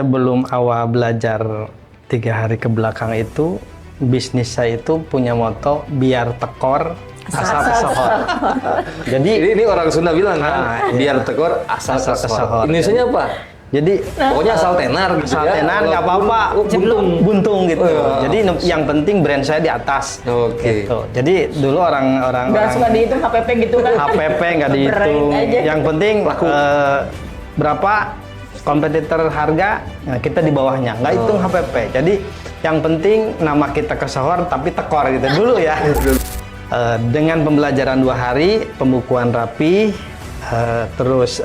sebelum awal belajar 3 hari ke belakang itu, bisnis saya itu punya moto biar tekor asal kesohor. Jadi Ini orang Sunda bilang kan, biar tekor asal kesohor. Indonesia apa? Jadi Pokoknya asal tenar gitu asal ya. tenar nggak apa-apa, buntung gitu. Jadi yang penting brand saya di atas. Oke. Gitu. Jadi dulu orang-orang Nggak suka dihitung HPP gitu kan? HPP nggak dihitung. Berat aja. Yang penting berapa kompetitor harga, nah kita di bawahnya. Nggak hitung HPP. Jadi yang penting nama kita kesohor tapi tekor gitu dulu ya. Dengan pembelajaran 2 hari, pembukuan rapi, terus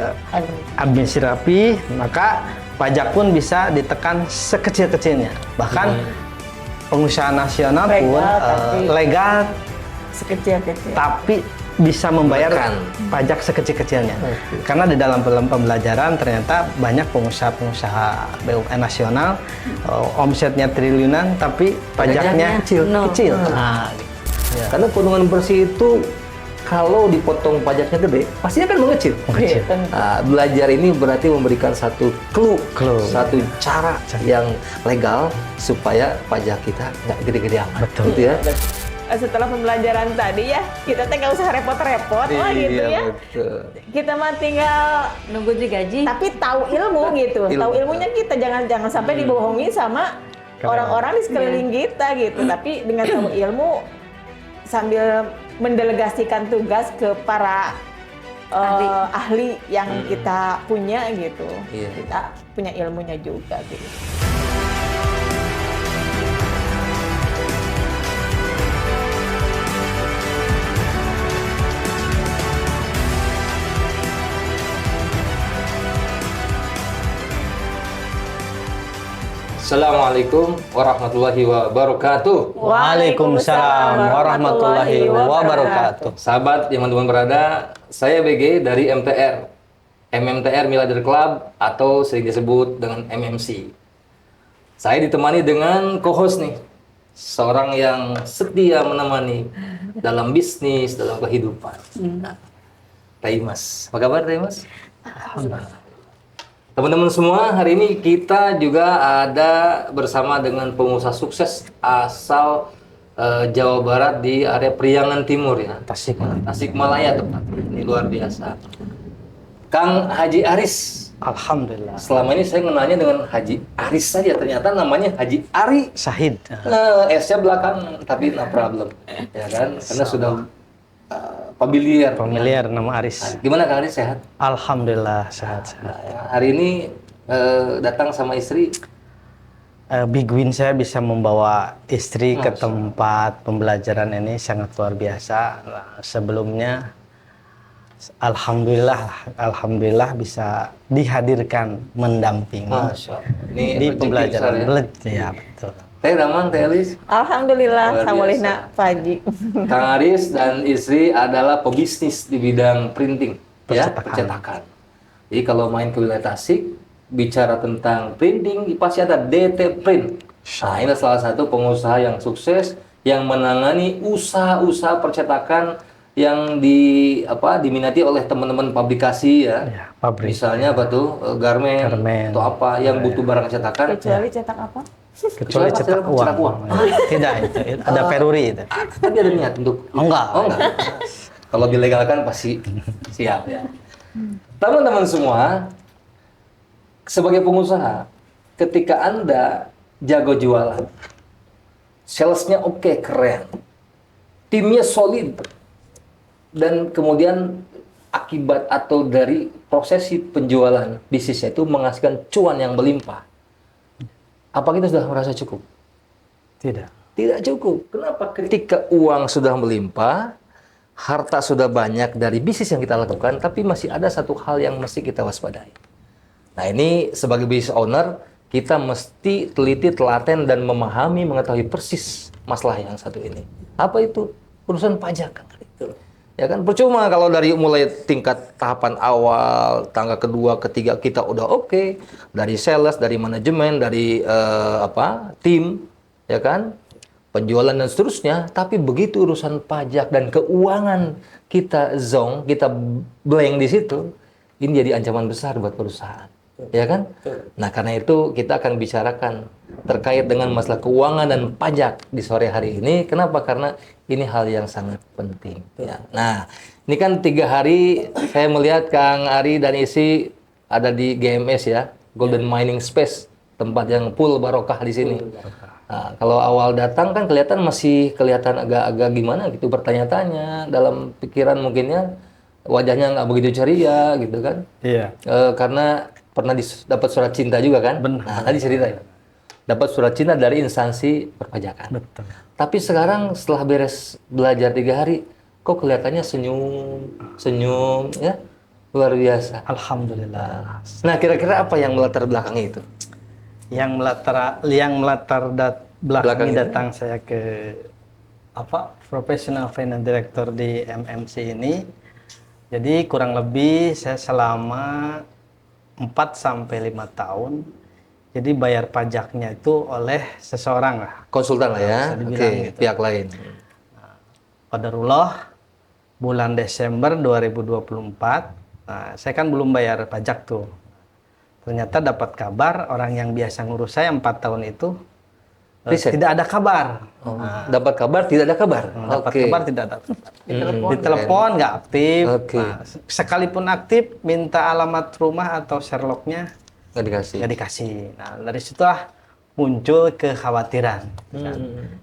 administrasi rapi, maka pajak pun bisa ditekan sekecil-kecilnya. Bahkan pengusaha nasional pun legal Sekecil-kecil. tapi bisa membayar pajak sekecil-kecilnya. Karena di dalam pembelajaran ternyata banyak pengusaha-pengusaha BUMN nasional omsetnya triliunan tapi pajaknya kecil. Nah, Ya. Karena keuntungan bersih itu kalau dipotong pajaknya gede, pasti akan mengecil. Nah, belajar ini berarti memberikan satu clue, satu cara yang legal supaya pajak kita nggak gede-gede amat. Betul. Gitu ya. Setelah pembelajaran tadi ya, kita teh nggak usah repot-repot lah gitu ya. Betul. Kita mah tinggal nunggu digaji. tapi tahu ilmu gitu. Tahu ilmunya kita jangan sampai dibohongi sama orang-orang di sekeliling kita gitu. Tapi dengan tahu ilmu sambil mendelegasikan tugas ke para ahli yang kita punya gitu. Kita punya ilmunya juga gitu. Assalamualaikum warahmatullahi wabarakatuh. Waalaikumsalam warahmatullahi wabarakatuh. Sahabat yang teman-teman berada, saya BG dari MTR, MMTR Milliarder Club atau sering disebut dengan MMC. Saya ditemani dengan co-host nih, seorang yang setia menemani dalam bisnis, dalam kehidupan. Nah, Taimas, apa kabar Taimas? Alhamdulillah. Teman-teman semua, hari ini kita juga ada bersama dengan pengusaha sukses asal Jawa Barat di area Priangan Timur ya. Tasikmalaya tepat. Ini luar biasa. Kang Haji Aris. Alhamdulillah. Selama ini saya mengenalnya dengan Haji Aris saja, ternyata namanya Haji Ari. Sahid. S-nya belakang, tapi no problem. Ya kan? Karena sudah familiar. Familiar nama Aris. Gimana Kang Aris, sehat? Alhamdulillah sehat. Hari ini datang sama istri. Big win saya bisa membawa istri ke tempat pembelajaran ini sangat luar biasa. Nah, sebelumnya Alhamdulillah bisa dihadirkan mendampingi di pembelajaran. Ya betul. Teh Damang, Teh Elis. Alhamdulillah, samulihna Paji. Kang Aris dan istri adalah pebisnis di bidang printing, percetakan. Jadi kalau main ke wilayah Tasik, bicara tentang printing, pasti ada DT Print. Nah, ini salah satu pengusaha yang sukses yang menangani usaha-usaha percetakan yang diminati oleh teman-teman publikasi ya. Pabrik. Misalnya apa tuh garmen atau apa yang butuh barang cetakan. Kecuali cetak apa? Kecuali cetak uang. Tidak itu ada peruri itu. Tapi ada niat untuk enggak. Kalau dilegalkan pasti siap ya. Teman-teman semua, sebagai pengusaha, ketika Anda jago jualan, salesnya oke, keren, timnya solid, dan kemudian akibat atau dari prosesi penjualan bisnisnya itu menghasilkan cuan yang berlimpah. Apa kita sudah merasa cukup? Tidak cukup. Kenapa? Ketika uang sudah melimpah, harta sudah banyak dari bisnis yang kita lakukan, tapi masih ada satu hal yang mesti kita waspadai. Nah ini sebagai business owner, kita mesti teliti, telaten, dan memahami, mengetahui persis masalah yang satu ini. Apa itu? Urusan pajak. Ya kan, percuma kalau dari mulai tingkat tahapan awal, tangga kedua, ketiga kita udah oke, dari sales, dari manajemen, dari tim, ya kan, penjualan dan seterusnya. Tapi begitu urusan pajak dan keuangan kita zonk, kita blank di situ, ini jadi ancaman besar buat perusahaan. ya kan? Nah, karena itu kita akan bicarakan terkait dengan masalah keuangan dan pajak di sore hari ini. Kenapa? Karena ini hal yang sangat penting. Ya. Nah, ini kan 3 hari saya melihat Kang Ari dan Isi ada di GMS ya, Golden Mining Space, tempat yang full barokah di sini. Nah, kalau awal datang kan masih kelihatan agak-agak gimana gitu, bertanya-tanya dalam pikiran mungkinnya wajahnya nggak begitu ceria gitu kan. Iya. Karena pernah dapat surat cinta juga kan. Benar. Nah, tadi ceritain. Dapat surat cinta dari instansi perpajakan. Betul. Tapi sekarang setelah beres belajar 3 hari, kok kelihatannya senyum ya, luar biasa. Alhamdulillah. Nah, kira-kira apa yang melatar belakangi itu? Yang melatar belakangi Belakang datang saya ke Professional Finance Director di MMC ini. Jadi kurang lebih saya selama 4 sampai 5 tahun. Jadi bayar pajaknya itu oleh seseorang lah. Konsultan lah ya. Bisa dibilang Oke, gitu. pihak lain. Qadarullah bulan Desember 2024. Nah, saya kan belum bayar pajak tuh. Ternyata dapat kabar orang yang biasa ngurus saya 4 tahun itu Reset. tidak ada kabar. Oh, dapat kabar tidak ada kabar. Dapat Oke. kabar tidak ada kabar. Ditelepon nggak aktif. Oke. Nah, sekalipun aktif minta alamat rumah atau Sherlocknya Nggak dikasih. nggak dikasih. Nah, dari situlah muncul kekhawatiran. Kan.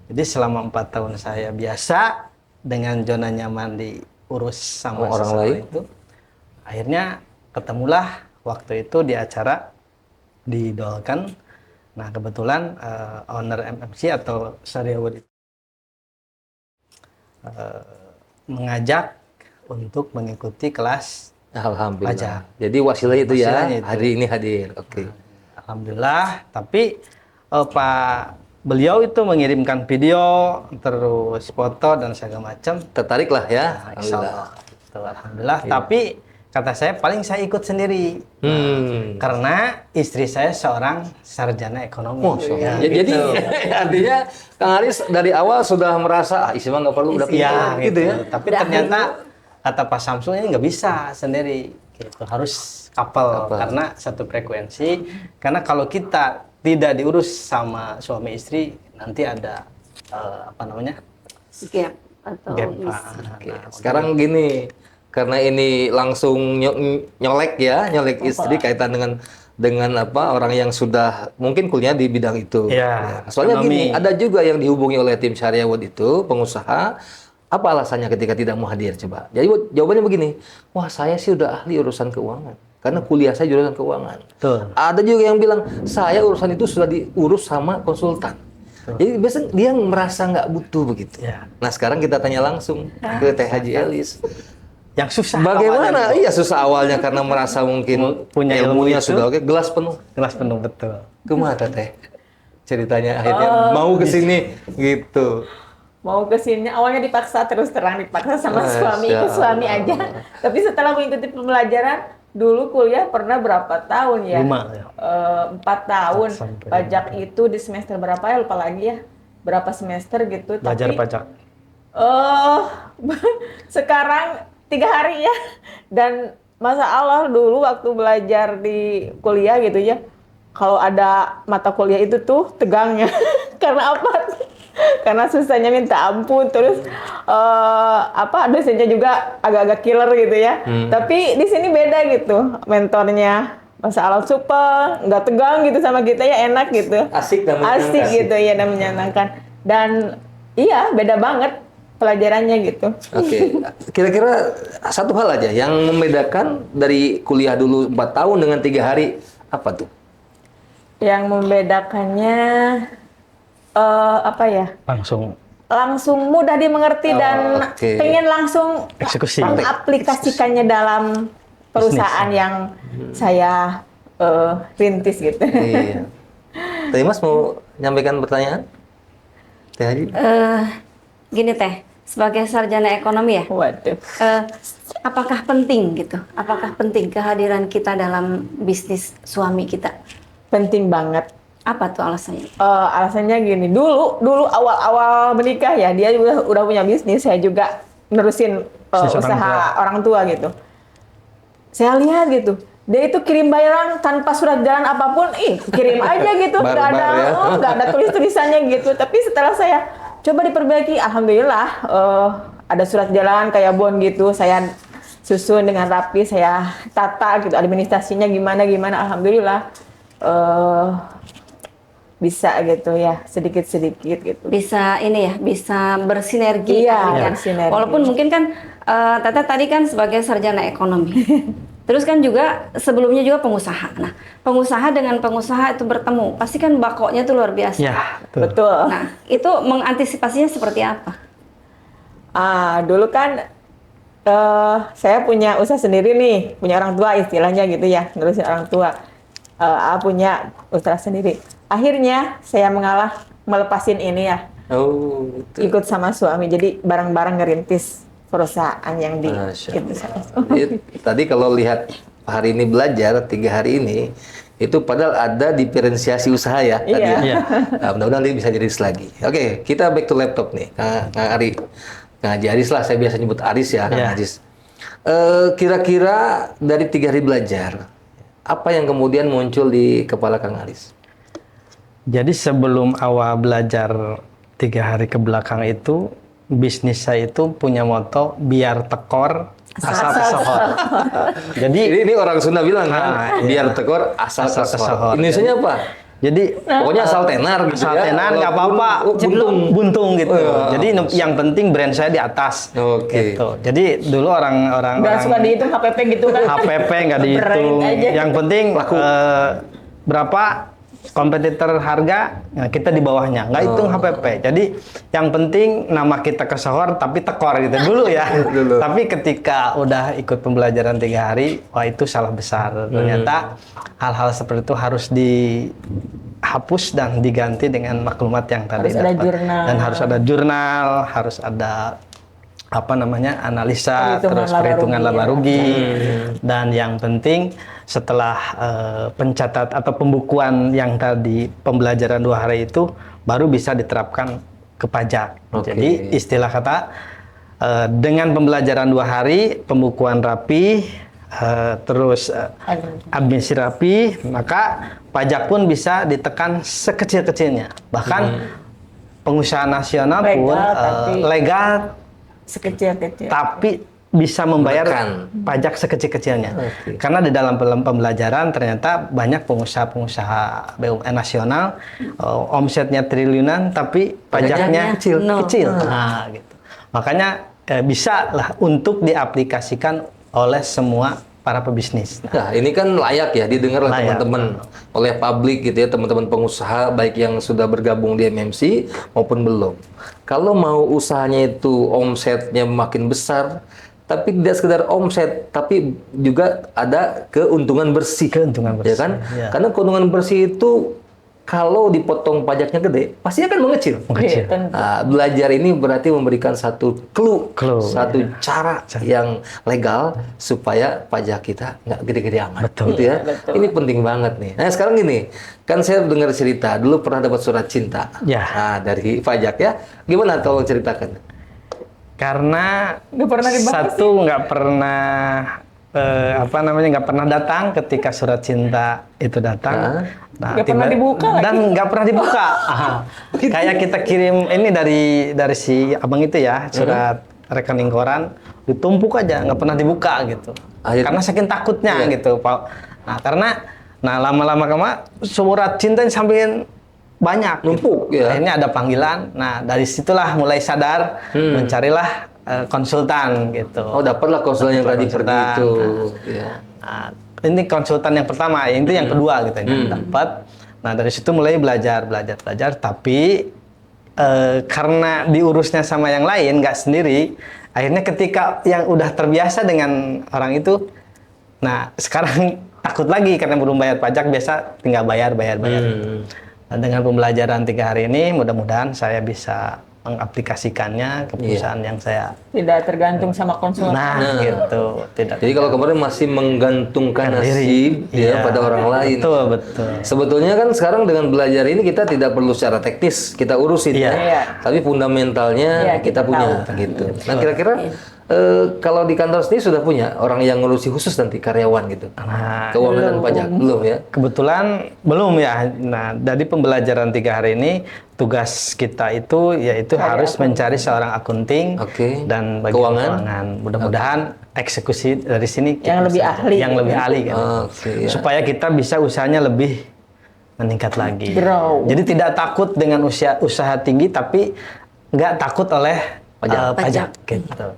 Jadi selama 4 tahun saya biasa dengan zona nyaman diurus sama Orang seseorang lain. itu, akhirnya ketemulah waktu itu di acara di Dolken. Nah, kebetulan owner MMC atau Syariahwood itu mengajak untuk mengikuti kelas Alhamdulillah. pajak. Jadi wasilah itu ya, Wasilahnya itu. hari ini hadir. Oke. Alhamdulillah, tapi beliau itu mengirimkan video, terus foto dan segala macam. Tertarik lah ya. Nah, insya Allah. Tuh, Alhamdulillah. Tapi kata saya paling saya ikut sendiri. Karena istri saya seorang sarjana ekonomi. Ya, Jadi gitu. artinya Kang Aris dari awal sudah merasa Isi mah nggak perlu udah Iya, pintar gitu ya. Tapi ternyata kata Pak Samsul ini nggak bisa sendiri. Gitu. Harus couple karena satu frekuensi. Karena kalau kita tidak diurus sama suami istri, nanti ada Gap atau gap. Oke. Sekarang gini, karena ini langsung nyolek istri kaitan dengan orang yang sudah mungkin kuliah di bidang itu. Iya, Soalnya ekonomi. gini, ada juga yang dihubungi oleh tim Syariahwood itu pengusaha. Apa alasannya ketika tidak mau hadir? Coba. Jadi jawabannya begini, wah saya sih udah ahli urusan keuangan. Karena kuliah saya jurusan keuangan. Betul. Ada juga yang bilang, saya urusan itu sudah diurus sama konsultan. Jadi biasanya dia merasa nggak butuh begitu. Ya. Nah sekarang kita tanya langsung ke Teh Haji Elis. Yang susah. Bagaimana? awalnya, Iya susah awalnya karena merasa mungkin Punya ilmu ilmunya itu. sudah oke, gelas penuh. Kelas penuh betul. Kemana Teh? Ceritanya akhirnya mau ke sini gitu. Mau kesini awalnya dipaksa, terus terang dipaksa sama Masya suami, ikut suami Allah. aja. Tapi setelah mengikuti pembelajaran, dulu kuliah pernah berapa tahun ya? 5 ya. 4 tahun. Sampai Pajak itu di semester berapa ya? Lupa lagi ya. Berapa semester gitu. Belajar Tapi pajak. sekarang 3 hari ya. Dan masa Allah dulu waktu belajar di kuliah gitu ya. Kalau ada mata kuliah itu tuh tegangnya. Karena apa? Karena susahnya minta ampun, terus dosennya juga agak-agak killer gitu ya. Tapi di sini beda gitu, mentornya Masa Allah super, nggak tegang gitu sama kita ya, enak gitu. Asik dan menyenangkan. Asik gitu ya dan menyenangkan. Dan iya beda banget pelajarannya gitu. Oke, kira-kira satu hal aja yang membedakan dari kuliah dulu 4 tahun dengan 3 hari apa tuh? Yang membedakannya apa ya? Langsung mudah dimengerti dan oke. pengen langsung Eksekusi. mengaplikasikannya dalam perusahaan yang saya rintis gitu. Iya. Tadi Mas mau nyampaikan pertanyaan? Teh Haji? Gini Teh, sebagai sarjana ekonomi ya, Waduh. apakah penting gitu? Apakah penting kehadiran kita dalam bisnis suami kita? Penting banget. Apa tuh alasannya? Alasannya gini, dulu awal-awal menikah ya, dia udah punya bisnis, saya juga nerusin Bisnis usaha orang tua gitu. Saya lihat gitu, Dia itu kirim bayaran tanpa surat jalan apapun, kirim aja gitu, nggak ada, Barbar ya. nggak ada tulisannya gitu. Tapi setelah saya coba diperbaiki, alhamdulillah ada surat jalan kayak bon gitu, saya susun dengan rapi, saya tata gitu, administrasinya gimana, alhamdulillah bisa gitu ya, sedikit-sedikit gitu. Bisa ini ya, bisa bersinergi. Iya, kan? bersinergi. Walaupun mungkin kan Tata tadi kan sebagai sarjana ekonomi. Terus kan juga sebelumnya juga pengusaha. Nah, pengusaha dengan pengusaha itu bertemu, pasti kan bakoknya tuh luar biasa. Ya, Betul. Nah, itu mengantisipasinya seperti apa? Dulu kan saya punya usaha sendiri nih, punya orang tua istilahnya gitu ya, ngurusin orang tua. Punya usaha sendiri. Akhirnya saya mengalah melepasin ini ya, Oh, gitu. ikut sama suami. Jadi bareng-bareng ngerintis perusahaan yang di Masya itu. Jadi, tadi kalau lihat hari ini belajar 3 hari ini itu padahal ada diferensiasi usaha ya tadi Iya. ya. Iya. Nah, mudah-mudahan nanti bisa jadi lagi. Oke, kita back to laptop nih, Kang Ari. Kang Haji Aris lah, saya biasa nyebut Aris ya, Kang Iya. Aris. Kira-kira dari 3 hari belajar, apa yang kemudian muncul di kepala Kang Aris? Jadi sebelum awal belajar 3 hari ke belakang itu, bisnis saya itu punya moto biar tekor asal kesohor. Jadi Ini orang Sunda bilang kan, Nah, iya. biar tekor asal Asal kesohor. kesohor. Indonesia apa? jadi Pokoknya asal tenar gitu asal ya. tenar nggak apa-apa, buntung gitu. Jadi yang penting brand saya di atas. Oke. Gitu. Jadi dulu orang-orang Nggak suka dihitung HPP gitu kan? HPP nggak dihitung. Brand aja. Yang penting berapa kompetitor harga, nah kita di bawahnya, nggak hitung HPP. Jadi yang penting nama kita kesohor tapi tekor gitu dulu ya. Dulu. Tapi ketika udah ikut pembelajaran 3 hari, wah itu salah besar. Ternyata hal-hal seperti itu harus dihapus dan diganti dengan maklumat yang tadi Harus ada dapat. jurnal. Dan harus ada jurnal, harus ada apa namanya analisa, Perhitungan terus laba perhitungan rugi, laba ya. rugi, dan yang penting setelah pencatat atau pembukuan yang tadi pembelajaran 2 hari itu baru bisa diterapkan ke pajak. Oke. Jadi istilah kata dengan pembelajaran 2 hari, pembukuan rapi, terus administrasi rapi, maka pajak pun bisa ditekan sekecil-kecilnya. Bahkan pengusaha nasional pun Legal, tapi- legal Sekecil-kecil. tapi bisa membayar Menekan. pajak sekecil-kecilnya. Oke. Karena di dalam pembelajaran ternyata banyak pengusaha-pengusaha BUMN nasional omsetnya triliunan tapi pajaknya kecil. kecil. Nah, gitu. Makanya bisa lah untuk diaplikasikan oleh semua para pebisnis. Nah, ini kan layak ya didengar oleh Layak. teman-teman, oleh publik gitu ya, teman-teman pengusaha baik yang sudah bergabung di MMC maupun belum. Kalau mau usahanya itu omsetnya makin besar, tapi tidak sekedar omset, tapi juga ada keuntungan bersih. Keuntungan bersih, Ya kan? ya. Karena keuntungan bersih itu kalau dipotong pajaknya gede, pasti akan mengecil. Mengecil. Iya, tentu. Nah, belajar ini berarti memberikan satu clue, Clue, satu cara yang legal supaya pajak kita nggak gede-gede amat. Betul. Gitu ya. Betul. Ini penting banget nih. Nah sekarang gini, kan saya dengar cerita dulu pernah dapat surat cinta. Ya. Nah, dari pajak ya. Gimana tolong ceritakan? Karena Nggak pernah dibahas satu nggak pernah nggak pernah datang ketika surat cinta itu datang. Nah, Nggak pernah dibuka lagi. dan nggak pernah dibuka. Kayak kita kirim ini dari si abang itu ya surat rekening koran ditumpuk aja nggak pernah dibuka gitu. Akhirnya- Karena saking takutnya gitu Pak. Nah lama-lama surat cinta sampai banyak Numpuk, ya. Akhirnya ada panggilan. Nah dari situlah mulai sadar mencarilah konsultan gitu. Oh dapatlah konsultan yang tadi seperti Konsultan. itu. Ya. Nah, ini konsultan yang pertama, itu yang kedua gitu yang dapat. Nah dari situ mulai belajar. Tapi karena diurusnya sama yang lain, nggak sendiri. Akhirnya ketika yang udah terbiasa dengan orang itu, nah sekarang takut lagi karena belum bayar pajak, biasa tinggal bayar. Nah, dengan pembelajaran 3 hari ini, mudah-mudahan saya bisa mengaplikasikannya ke perusahaan yang saya. Tidak tergantung sama konsultan. Nah, gitu. Tidak. Jadi kalau kemarin masih menggantungkan Diri. nasib ya Iya. pada orang lain. Betul. Sebetulnya kan sekarang dengan belajar ini kita tidak perlu secara teknis kita urusin Iya. ya. Iya. Tapi fundamentalnya Iya, kita kita punya tahu. gitu. Nah kira-kira Kalau di kantor sendiri sudah punya orang yang ngurusi khusus nanti karyawan gitu. Nah, Keuangan dan pajak belum ya? kebetulan belum ya. Nah, dari pembelajaran 3 hari ini tugas kita itu yaitu harus mencari seorang akunting Oke. dan bagian Keuangan? keuangan. Mudah-mudahan eksekusi dari sini Yang lebih ahli. yang lebih ahli kan. Oke, ya. Supaya kita bisa usahanya lebih meningkat lagi. Grow. Jadi tidak takut dengan usaha tinggi tapi nggak takut oleh pajak gitu.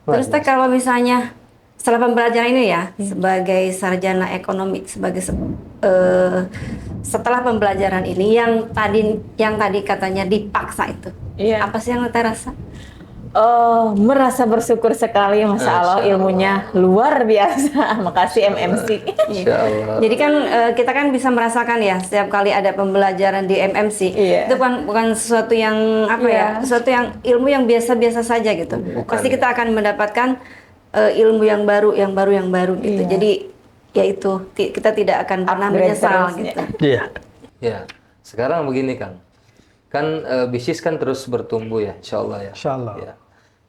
Terus teh kalau misalnya setelah pembelajaran ini ya sebagai sarjana ekonomi setelah pembelajaran ini yang tadi katanya dipaksa itu Iya. apa sih yang Teh rasa? Merasa bersyukur sekali, Masya Allah, ilmunya luar biasa. Makasih MMC. Insya Allah. Jadi kan kita kan bisa merasakan ya setiap kali ada pembelajaran di MMC Iya. itu bukan sesuatu yang apa Iya. ya, sesuatu yang ilmu yang biasa-biasa saja gitu. Bukan, Pasti ya. kita akan mendapatkan ilmu yang baru gitu. Iya. Jadi ya itu kita tidak akan pernah Upgrade menyesal terus, gitu. Iya. Ya, sekarang begini Kang, kan bisnis kan terus bertumbuh ya, Insya Allah ya. Insya Allah. Ya.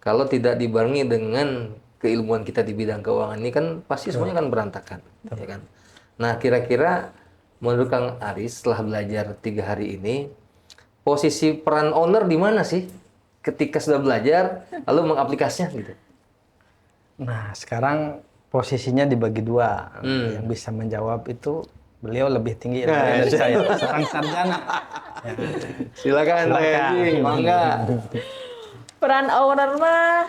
Kalau tidak dibarengi dengan keilmuan kita di bidang keuangan ini kan pasti semuanya kan berantakan, ya kan. Nah, kira-kira menurut Kang Aris setelah belajar 3 hari ini, posisi peran owner di mana sih ketika sudah belajar lalu mengaplikasinya gitu? Nah, sekarang posisinya dibagi 2. Yang bisa menjawab itu beliau lebih tinggi dari saya, seorang sarjana. Ya. Silakan, Teh. Mangga. Peran owner mah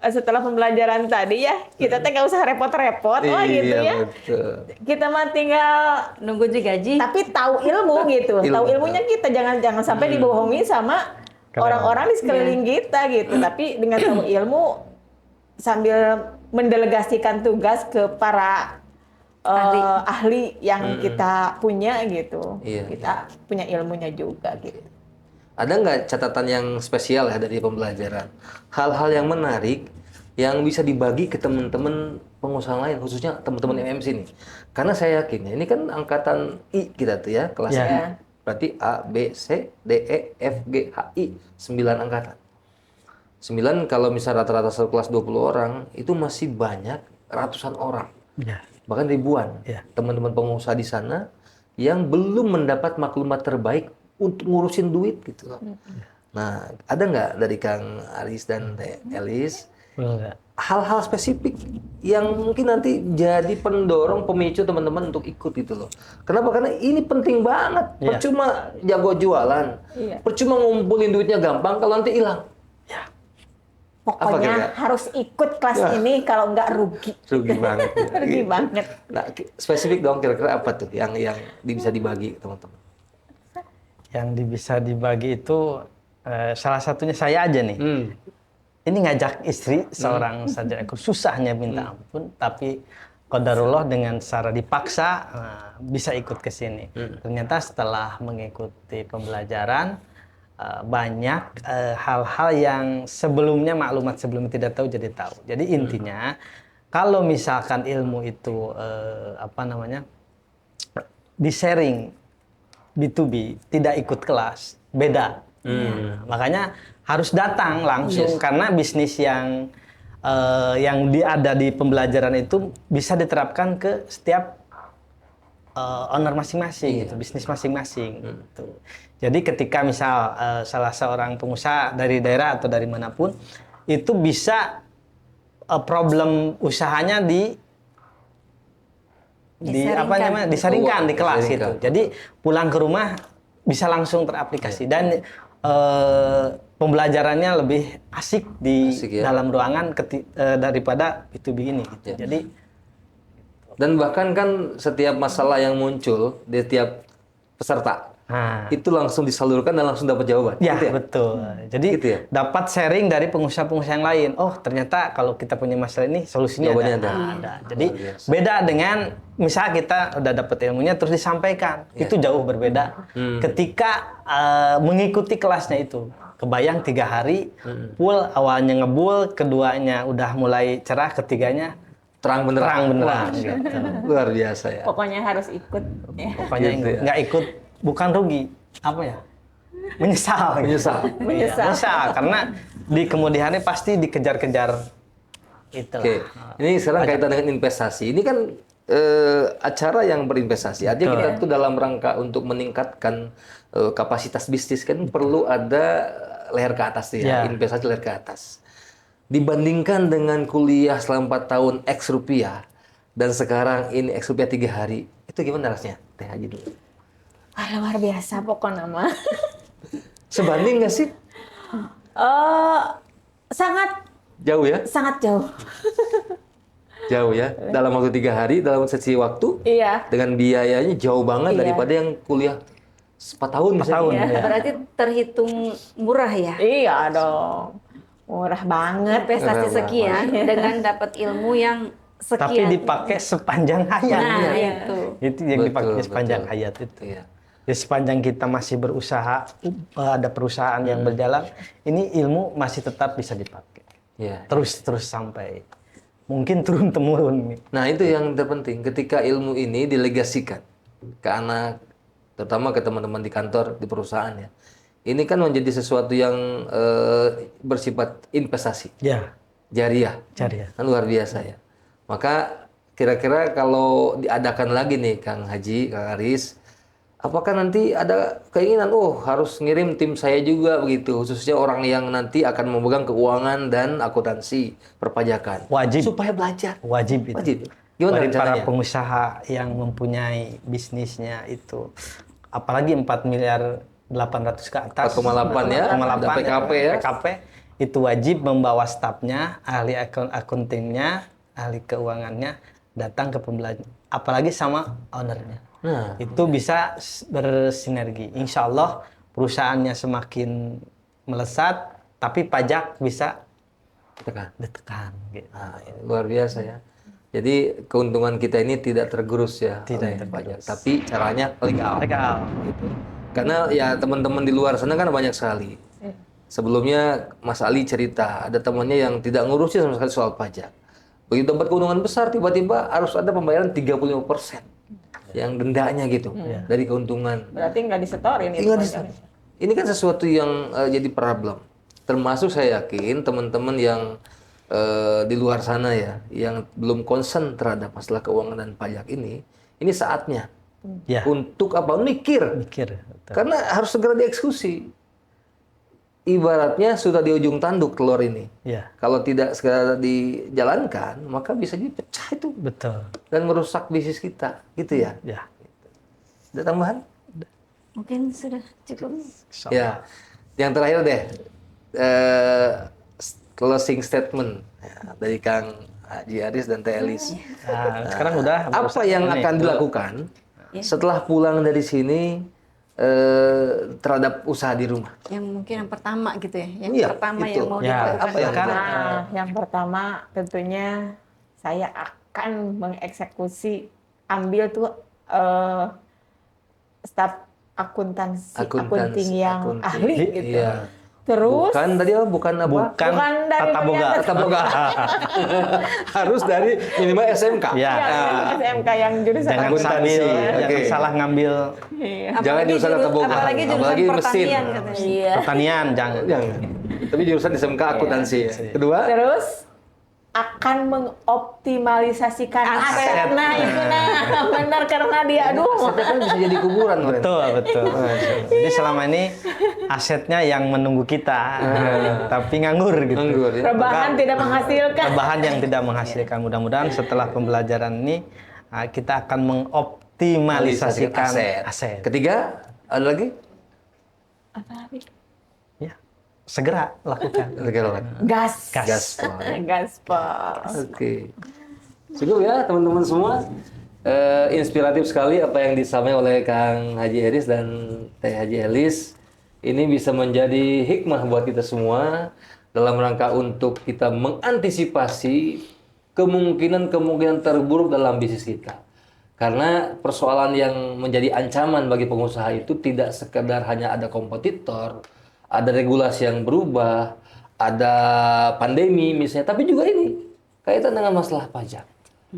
setelah pembelajaran tadi ya, kita teh nggak usah repot-repot, wah gitu ya. Betul. Kita mah tinggal Nunggu gaji. tapi tahu ilmu gitu. Tahu Ilmu. ilmunya kita jangan sampai dibohongi sama orang-orang di sekeliling kita gitu. Tapi dengan tahu ilmu sambil mendelegasikan tugas ke para ahli yang kita punya gitu. Iya, Kita punya ilmunya juga gitu. Ada nggak catatan yang spesial ya dari pembelajaran? Hal-hal yang menarik yang bisa dibagi ke teman-teman pengusaha lain, khususnya teman-teman MMC nih. Karena saya yakin, ini kan angkatan I kita tuh ya, kelas Ya. I. Berarti A, B, C, D, E, F, G, H, I. 9 angkatan. 9 kalau misalnya rata-rata satu kelas 20 orang, itu masih banyak ratusan orang. Ya. Bahkan ribuan Ya. teman-teman pengusaha di sana yang belum mendapat maklumat terbaik untuk ngurusin duit gitu loh. Nah, ada nggak dari Kang Aris dan Teh Elis Enggak. hal-hal spesifik yang mungkin nanti jadi pendorong pemicu teman-teman untuk ikut gitu loh? Kenapa? Karena ini penting banget. Iya. Percuma jago jualan, Iya. percuma ngumpulin duitnya gampang kalau nanti hilang. Apa Pokoknya kira-kira? harus ikut kelas ini kalau nggak rugi. Rugi banget. ya. Rugi banget. Nah, spesifik dong kira-kira apa tuh yang bisa dibagi teman-teman? Yang bisa dibagi itu salah satunya saya aja nih. Ini ngajak istri seorang sarjana ekonomi, susahnya minta ampun, tapi qadarullah dengan secara dipaksa bisa ikut ke sini. Ternyata setelah mengikuti pembelajaran banyak hal-hal yang sebelumnya maklumat sebelumnya tidak tahu jadi tahu. Jadi intinya kalau misalkan ilmu itu di-sharing B2B, tidak ikut kelas, beda. Makanya harus datang langsung karena bisnis yang ada di pembelajaran itu bisa diterapkan ke setiap owner masing-masing, gitu, bisnis masing-masing. Gitu. Jadi ketika misal salah seorang pengusaha dari daerah atau dari manapun itu bisa problem usahanya disaringkan di kelas disaringkan. itu. Jadi pulang ke rumah bisa langsung teraplikasi dan pembelajarannya lebih asik di Asik, ya. dalam ruangan daripada B2B ini. Gitu. Ya. Jadi Dan bahkan kan setiap masalah yang muncul di tiap peserta itu langsung disalurkan dan langsung dapat jawaban. ya Gitu ya? betul. Jadi Gitu ya? dapat sharing dari pengusaha-pengusaha yang lain. Oh ternyata kalau kita punya masalah ini solusinya Jawabannya ada. ada. Ada. Jadi Luar biasa. beda dengan misalnya kita udah dapat ilmunya terus disampaikan. Ya. Itu jauh berbeda. Ketika mengikuti kelasnya itu. Kebayang 3 hari full, awalnya ngebul, keduanya udah mulai cerah, ketiganya Terang benerang. gitu. Luar biasa ya. Pokoknya harus ikut. Ya. Pokoknya Gitu ya. nggak ikut bukan rugi. Apa ya? menyesal. Menyesal. Iya, menyesal karena di kemudian hari pasti dikejar-kejar itulah. Oke, ini sekarang kaitan dengan investasi. Ini kan acara yang berinvestasi. Artinya kita tuh dalam rangka untuk meningkatkan kapasitas bisnis kan perlu ada leher ke atas tuh ya, investasi leher ke atas. Dibandingkan dengan kuliah selama 4 tahun X rupiah dan sekarang ini X rupiah 3 hari, itu gimana rasanya? Teh Haji dulu. Luar biasa pokoknya mah. Sebanding nggak sih? Sangat Jauh ya? sangat jauh. Jauh ya. Dalam waktu 3 hari, dalam sesi waktu, Iya. dengan biayanya jauh banget Iya. daripada yang kuliah 4 tahun. 4 tahun. Iya. Ya. Berarti terhitung murah ya. Iya dong. Murah banget. Investasi Murah sekian dengan dapat ilmu yang sekian. Tapi dipakai sepanjang hayat. Nah, Iya. itu. Itu yang Betul, dipakai sepanjang betul. hayat itu. Iya. Ya sepanjang kita masih berusaha, ada perusahaan yang berjalan, ini ilmu masih tetap bisa dipakai. Iya. Terus sampai mungkin turun temurun. Nah, itu yang terpenting. Ketika ilmu ini dilegasikan ke anak, terutama ke teman-teman di kantor, di perusahaan ya. Ini kan menjadi sesuatu yang bersifat investasi, Ya, jariah. cari ya. Kan luar biasa ya. Maka kira-kira kalau diadakan lagi nih Kang Haji, Kang Aris, apakah nanti ada keinginan, harus ngirim tim saya juga begitu, khususnya orang yang nanti akan memegang keuangan dan akuntansi perpajakan. Wajib. Supaya belajar. Wajib itu. Wajib. Gimana Bagi para rencananya? pengusaha yang mempunyai bisnisnya itu, apalagi 4 miliar 800 ke atas, 4,8 ya, 4,8 ada PKP ya. PKP itu wajib membawa stafnya, ahli akuntingnya, ahli keuangannya datang ke pembelajaran, apalagi sama ownernya. Nah, Itu bisa bersinergi. Insya Allah perusahaannya semakin melesat, tapi pajak bisa tekan. ditekan. Gitu. Nah, luar biasa ya. Jadi keuntungan kita ini tidak tergerus ya Tidak oleh tergerus. pajak, tapi caranya legal. Legal. Gitu. Karena ya teman-teman di luar sana kan banyak sekali. Sebelumnya Mas Ali cerita ada temannya yang tidak ngurusin sama sekali soal pajak. Begitu dapat keuntungan besar tiba-tiba harus ada pembayaran 35% yang dendanya gitu dari keuntungan. Berarti nggak disetorin itu. Ingat pajaknya. ini kan sesuatu yang jadi problem. Termasuk saya yakin teman-teman yang di luar sana ya, yang belum concern terhadap masalah keuangan dan pajak ini saatnya Ya, untuk apa? Mikir. mikir. Betul. Karena harus segera dieksekusi. Ibaratnya sudah di ujung tanduk telur ini. Ya, Kalau tidak segera dijalankan, maka bisa jadi pecah itu betul. dan merusak bisnis kita, gitu ya. Ya. Ada tambahan? Mungkin sudah cukup. Ya, yang terakhir deh, closing statement ya, dari Kang Haji Aris dan Teh Elis. Nah, sekarang udah Apa yang ini, akan dilakukan setelah pulang dari sini terhadap usaha di rumah? Yang mungkin yang pertama gitu ya. Yang Iya, pertama itu. yang mau Ya, dilakukan. apa yang kan Yang pertama tentunya saya akan mengeksekusi, ambil tuh staf akunting yang ahli gitu. Iya. Terus Bukan tadi apa? Bukan apa? bukan Bukan dari tata boga. dunia Tata boga. Harus dari minimal SMK. Ya. yang SMK yang jurusan Jangan Akuntansi. sambil, Oke. jangan salah ngambil Iya. Jangan jurusan tata boga. Apalagi jurusan Apalagi mesin. pertanian katanya. Iya. pertanian, jangan. Jangan. Tapi jurusan SMK akuntansi. Ya. Kedua, Terus akan mengoptimalisasikan aset. Nah itu benar karena dia aduh. asetnya kan bisa jadi kuburan. Loren. Betul, betul. Jadi selama ini asetnya yang menunggu kita, tapi nganggur gitu. Nganggur ya. Rebahan tidak menghasilkan. Rebahan yang tidak menghasilkan. Mudah-mudahan setelah pembelajaran ini kita akan mengoptimalisasikan aset. Ketiga, ada lagi? Apa lagi? Ya, segera lakukan. Segala. Gas. Gaspol. Gaspol. Oke. Cukup ya teman-teman semua. Inspiratif sekali apa yang disampaikan oleh Kang Haji Aris dan Teh Haji Elis. Ini bisa menjadi hikmah buat kita semua dalam rangka untuk kita mengantisipasi kemungkinan-kemungkinan terburuk dalam bisnis kita. Karena persoalan yang menjadi ancaman bagi pengusaha itu tidak sekedar hanya ada kompetitor, ada regulasi yang berubah, ada pandemi misalnya, tapi juga ini kaitan dengan masalah pajak.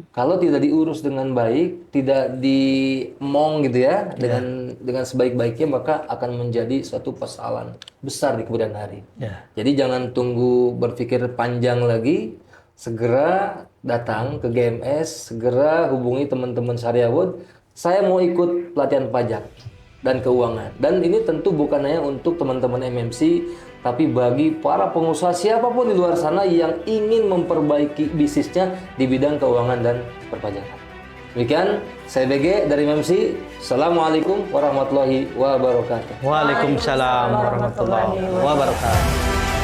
Kalau tidak diurus dengan baik, tidak diemong gitu ya, dengan sebaik-baiknya, maka akan menjadi suatu persoalan besar di kemudian hari. Ya. Jadi jangan tunggu berpikir panjang lagi, segera datang ke GMS, segera hubungi teman-teman Syariahwood. Saya mau ikut pelatihan pajak dan keuangan. Dan ini tentu bukan hanya untuk teman-teman MMC, tapi bagi para pengusaha siapapun di luar sana yang ingin memperbaiki bisnisnya di bidang keuangan dan perpajakan. Demikian, saya BG dari MMC. Assalamualaikum warahmatullahi wabarakatuh. Waalaikumsalam warahmatullahi wabarakatuh.